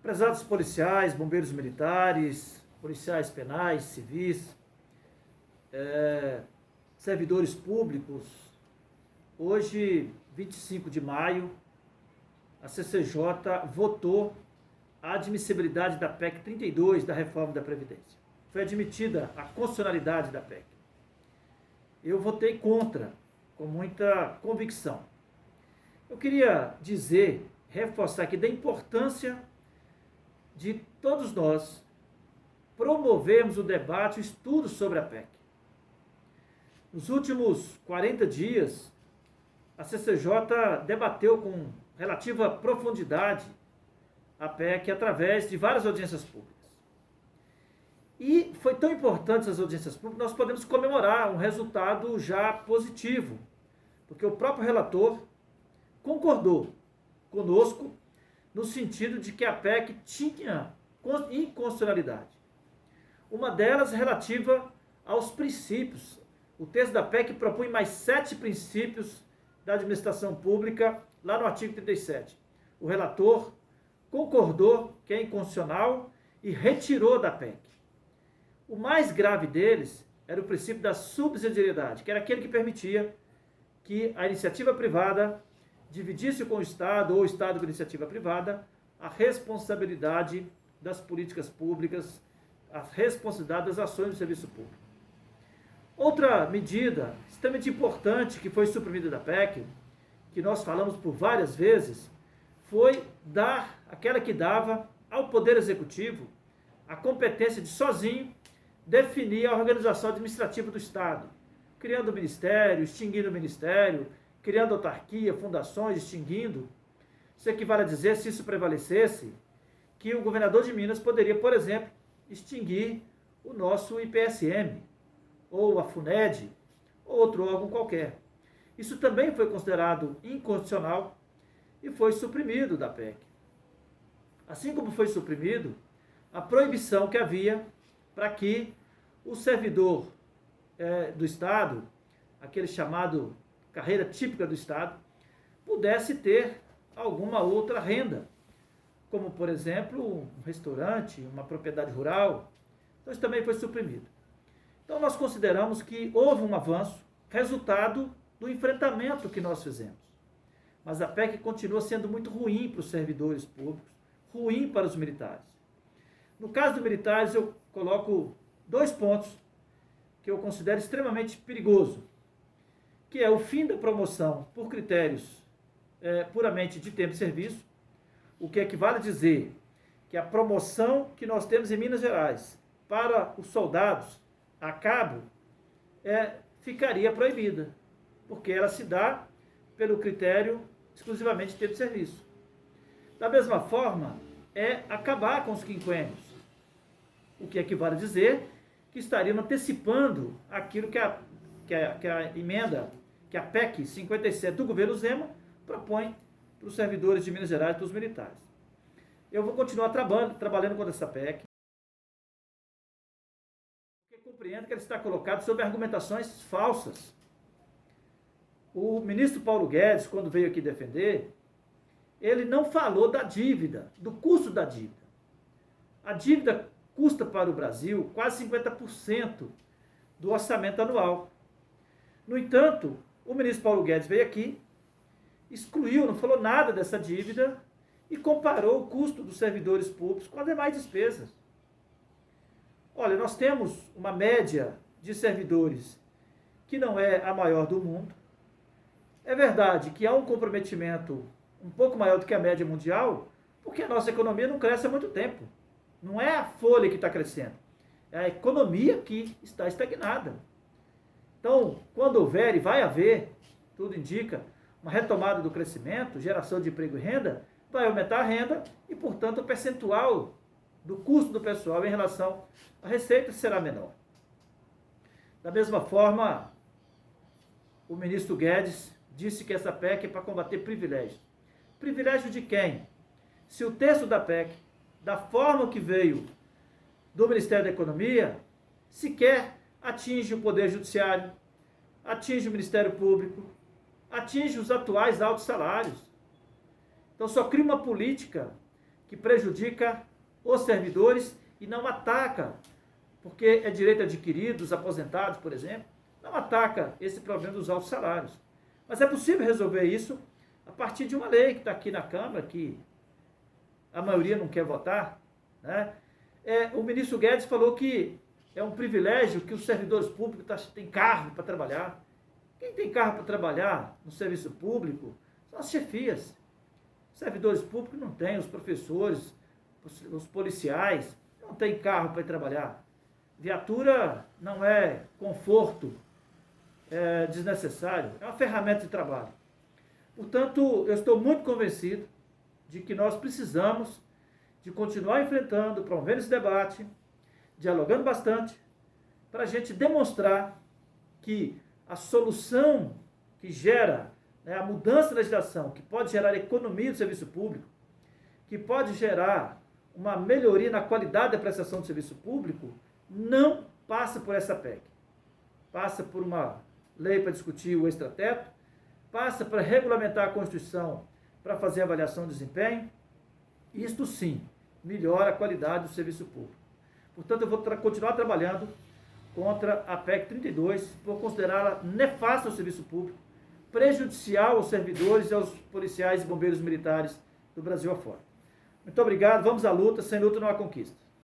Prezados policiais, bombeiros militares, policiais penais, civis, servidores públicos, hoje, 25 de maio, a CCJ votou a admissibilidade da PEC 32, da reforma da Previdência. Foi admitida a constitucionalidade da PEC. Eu votei contra, com muita convicção. Eu queria dizer, reforçar aqui da importância de todos nós promovermos o debate, o estudo sobre a PEC. Nos últimos 40 dias, a CCJ debateu com relativa profundidade a PEC através de várias audiências públicas. E foi tão importante essas audiências públicas, nós podemos comemorar um resultado já positivo, porque o próprio relator concordou conosco no sentido de que a PEC tinha inconstitucionalidade. Uma delas relativa aos princípios. O texto da PEC propõe mais 7 princípios da administração pública, lá no artigo 37. O relator concordou que é inconstitucional e retirou da PEC. O mais grave deles era o princípio da subsidiariedade, que era aquele que permitia que a iniciativa privada dividisse com o Estado, ou o Estado com a iniciativa privada, a responsabilidade das políticas públicas, a responsabilidade das ações do serviço público. Outra medida extremamente importante que foi suprimida da PEC, que nós falamos por várias vezes, foi aquela que dava ao Poder Executivo a competência de sozinho definir a organização administrativa do Estado, criando o ministério, extinguindo o ministério, criando autarquia, fundações, extinguindo. Isso equivale a dizer, se isso prevalecesse, que o governador de Minas poderia, por exemplo, extinguir o nosso IPSM, ou a FUNED, ou outro órgão qualquer. Isso também foi considerado inconstitucional e foi suprimido da PEC. Assim como foi suprimido a proibição que havia para que o servidor do Estado, aquele chamado carreira típica do Estado, pudesse ter alguma outra renda, como, por exemplo, um restaurante, uma propriedade rural. Então, isso também foi suprimido. Então, nós consideramos que houve um avanço, resultado do enfrentamento que nós fizemos. Mas a PEC continua sendo muito ruim para os servidores públicos, ruim para os militares. No caso dos militares, eu coloco 2 pontos que eu considero extremamente perigoso, que é o fim da promoção por critérios puramente de tempo de serviço, o que equivale a dizer que a promoção que nós temos em Minas Gerais para os soldados a cabo ficaria proibida, porque ela se dá pelo critério exclusivamente de tempo de serviço. Da mesma forma, acabar com os quinquênios, o que equivale a dizer que estaríamos antecipando aquilo que a emenda, que a PEC 57 do governo Zema propõe para os servidores de Minas Gerais e para os militares. Eu vou continuar trabalhando contra essa PEC, porque compreendo que ela está colocada sob argumentações falsas. O ministro Paulo Guedes, quando veio aqui defender, ele não falou da dívida, do custo da dívida. A dívida custa para o Brasil quase 50% do orçamento anual. No entanto, o ministro Paulo Guedes veio aqui, excluiu, não falou nada dessa dívida e comparou o custo dos servidores públicos com as demais despesas. Olha, nós temos uma média de servidores que não é a maior do mundo. É verdade que há um comprometimento um pouco maior do que a média mundial, porque a nossa economia não cresce há muito tempo. Não é a folha que está crescendo, é a economia que está estagnada. Então, quando houver, e vai haver, tudo indica, uma retomada do crescimento, geração de emprego e renda, vai aumentar a renda e, portanto, o percentual do custo do pessoal em relação à receita será menor. Da mesma forma, o ministro Guedes disse que essa PEC é para combater privilégios. Privilégio de quem? Se o texto da PEC, da forma que veio do Ministério da Economia, sequer atinge o Poder Judiciário, atinge o Ministério Público, atinge os atuais altos salários. Então só cria uma política que prejudica os servidores e não ataca, porque é direito adquirido dos aposentados, por exemplo, não ataca esse problema dos altos salários. Mas é possível resolver isso a partir de uma lei que está aqui na Câmara, que a maioria não quer votar, né? O ministro Guedes falou que é um privilégio que os servidores públicos têm carro para trabalhar. Quem tem carro para trabalhar no serviço público são as chefias. Os servidores públicos não têm, os professores, os policiais não têm carro para ir trabalhar. Viatura não é conforto desnecessário, é uma ferramenta de trabalho. Portanto, eu estou muito convencido de que nós precisamos de continuar enfrentando, promovendo esse debate, dialogando bastante, para a gente demonstrar que a solução que gera, a mudança da legislação, que pode gerar economia do serviço público, que pode gerar uma melhoria na qualidade da prestação do serviço público, não passa por essa PEC. Passa por uma lei para discutir o extrateto, passa para regulamentar a Constituição para fazer avaliação de desempenho. Isto sim melhora a qualidade do serviço público. Portanto, eu vou continuar trabalhando contra a PEC 32, por considerá-la nefasta ao serviço público, prejudicial aos servidores e aos policiais e bombeiros militares do Brasil afora. Muito obrigado, vamos à luta, sem luta não há conquista.